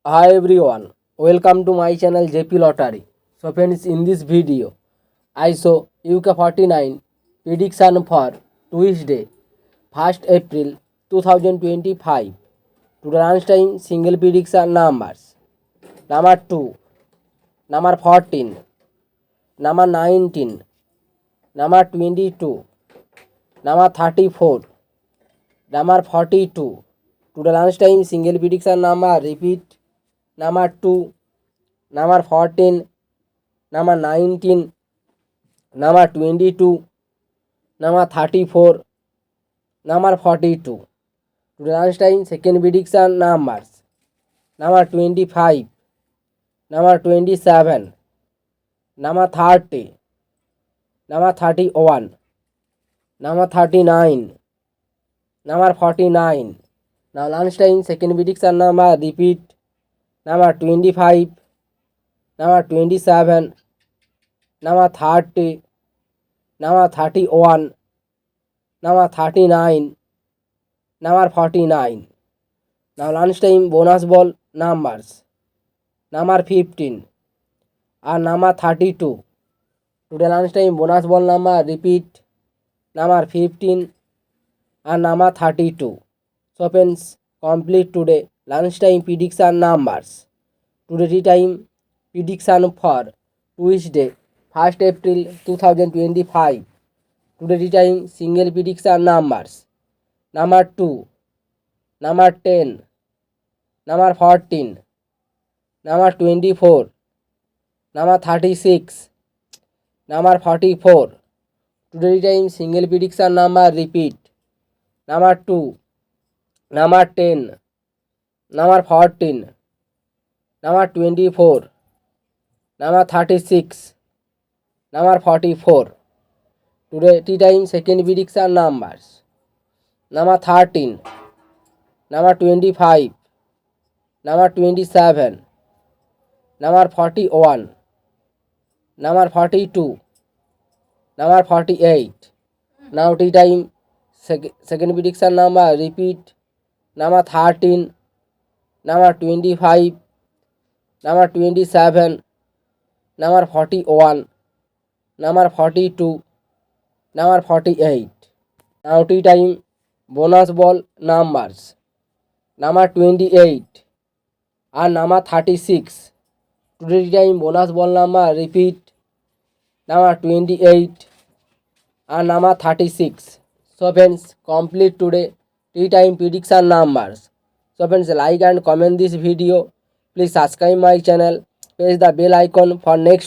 Hi everyone, welcome to my channel JP Lottery. So friends, in this video, I show UK49 prediction for Tuesday, 1st April 2025. To the lunchtime single prediction numbers. Number 2, number 14, number 19, number 22, number 34, number 42. To the lunchtime single prediction number, repeat, number 2, number 14, number 19, number 22, number 34, number 42. To the lunchtime second prediction numbers, number 25, number 27, number 30, number 31, number 39, number 49. Now lunchtime second prediction number, repeat, number 25, number 27, number 30, number 31, number 39, number 49. Now lunchtime bonus ball numbers, number 15 and number 32. Today lunchtime bonus ball number, repeat, number 15 and number 32. So friends, complete today lunchtime prediction numbers. Today time prediction for Tuesday, 1st April 2025. Today time single prediction numbers, number 2, number 10, number 14, number 24, number 36, number 44. Today time single prediction number, repeat, number 2, number 10, number 14, number 24, number 36, number 44. Today tea time second prediction numbers, number 13, number 25, number 27, number 41, number 42, number 48. Now tea time second prediction number, repeat, number 13, number 25, number 27, number 41, number 42, number 48. Now tea time bonus ball numbers, number 28 and number 36. Today time bonus ball number, repeat, number 28 and number 36. So friends, complete today tea time prediction numbers. So friends, like and comment this video. Please subscribe my channel. Press the bell icon for next